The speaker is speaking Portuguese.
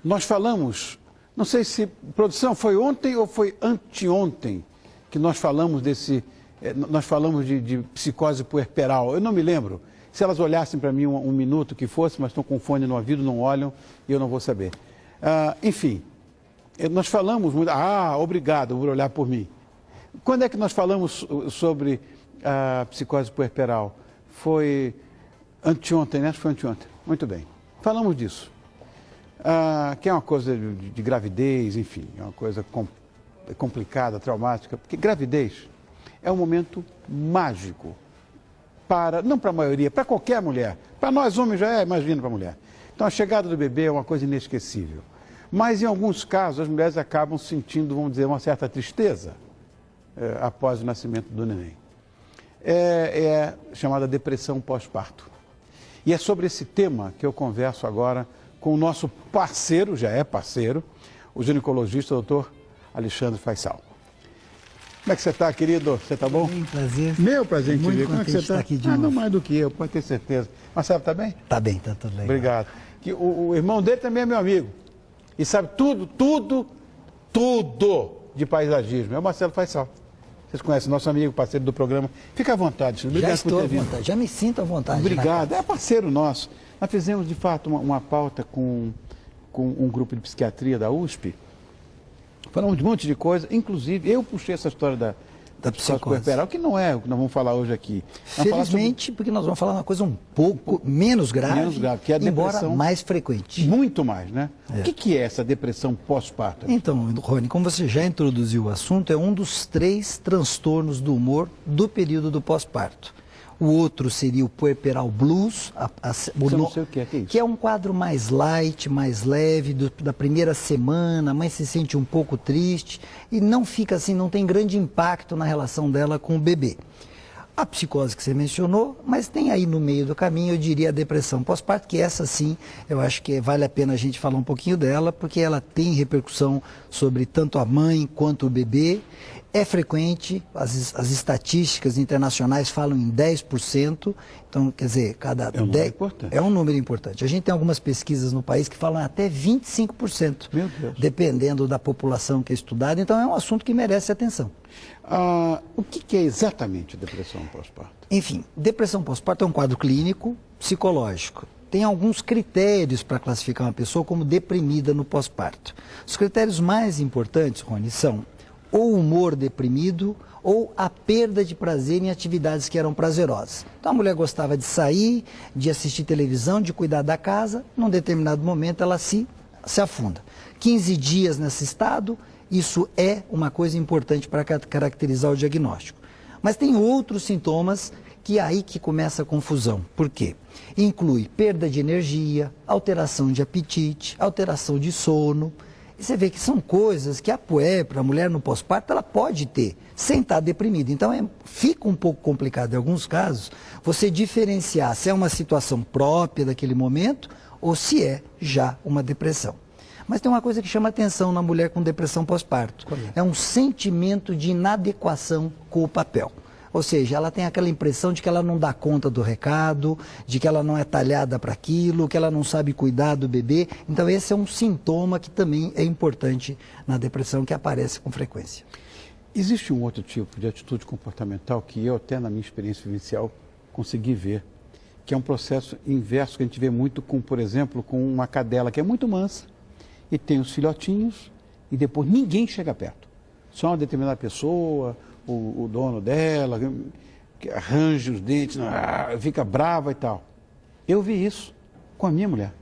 Nós falamos, não sei se, produção, foi ontem ou foi anteontem que nós falamos nós falamos de psicose puerperal, eu não me lembro. Se elas olhassem para mim um minuto que fosse, mas estão com fone no ouvido, não olham, e eu não vou saber. Enfim, nós falamos muito... obrigado por olhar por mim. Quando é que nós falamos sobre a psicose puerperal? Foi anteontem, né? Foi anteontem. Muito bem. Falamos disso. Que é uma coisa de gravidez, enfim, é uma coisa complicada, traumática, porque gravidez é um momento mágico. Não para a maioria, para qualquer mulher. Para nós homens já imagina para a mulher. Então a chegada do bebê é uma coisa inesquecível. Mas em alguns casos as mulheres acabam sentindo, vamos dizer, uma certa tristeza após o nascimento do neném. É chamada depressão pós-parto. E é sobre esse tema que eu converso agora com o nosso parceiro, já é parceiro, o ginecologista doutor Alexandre Faisal. Como é que você está, querido? Você está bom? Bem, prazer. Meu prazer em te ver. Como é que você está? Aqui de não mais do que eu, pode ter certeza. Marcelo, está bem? Está bem, está tudo legal. Obrigado. O irmão dele também é meu amigo. E sabe tudo de paisagismo. É o Marcelo Faisal. Vocês conhecem, nosso amigo, parceiro do programa. Fica à vontade. Obrigado já estou por ter vindo. à vontade, já me sinto à vontade. Obrigado. É parceiro nosso. Nós fizemos, de fato, uma pauta com um grupo de psiquiatria da USP. Falamos de um monte de coisa. Inclusive, eu puxei essa história da psicose puerperal, que não é o que nós vamos falar hoje aqui. Felizmente, porque nós vamos falar uma coisa um pouco menos grave, que é a embora depressão, mais frequente. Muito mais, né? O que é essa depressão pós-parto? Então, Rony, como você já introduziu o assunto, é um dos 3 transtornos do humor do período do pós-parto. O outro seria o puerperal blues, não sei o que é isso. Que é um quadro mais light, mais leve, da primeira semana, a mãe se sente um pouco triste e não fica assim, não tem grande impacto na relação dela com o bebê. A psicose que você mencionou, mas tem aí no meio do caminho, eu diria, a depressão pós-parto, que essa sim, eu acho que vale a pena a gente falar um pouquinho dela, porque ela tem repercussão sobre tanto a mãe quanto o bebê. É frequente, as estatísticas internacionais falam em 10%, então, quer dizer, é um número importante. A gente tem algumas pesquisas no país que falam até 25%, Meu Deus. Dependendo da população que é estudada, então é um assunto que merece atenção. O que é exatamente depressão pós-parto? Enfim, depressão pós-parto é um quadro clínico, psicológico. Tem alguns critérios para classificar uma pessoa como deprimida no pós-parto. Os critérios mais importantes, Rony, são ou humor deprimido, ou a perda de prazer em atividades que eram prazerosas. Então a mulher gostava de sair, de assistir televisão, de cuidar da casa, num determinado momento ela se afunda. 15 dias nesse estado, isso é uma coisa importante para caracterizar o diagnóstico. Mas tem outros sintomas que é aí que começa a confusão. Por quê? Inclui perda de energia, alteração de apetite, alteração de sono. E você vê que são coisas que a puérpera, a mulher no pós-parto, ela pode ter, sem estar deprimida. Então, fica um pouco complicado, em alguns casos, você diferenciar se é uma situação própria daquele momento ou se é já uma depressão. Mas tem uma coisa que chama atenção na mulher com depressão pós-parto. É um sentimento de inadequação com o papel. Ou seja, ela tem aquela impressão de que ela não dá conta do recado, de que ela não é talhada para aquilo, que ela não sabe cuidar do bebê. Então esse é um sintoma que também é importante na depressão, que aparece com frequência. Existe um outro tipo de atitude comportamental que eu, até na minha experiência vivencial, consegui ver, que é um processo inverso que a gente vê muito com, por exemplo, com uma cadela que é muito mansa e tem os filhotinhos e depois ninguém chega perto. Só uma determinada pessoa, o dono dela, que arranja os dentes, fica brava e tal. Eu vi isso com a minha mulher.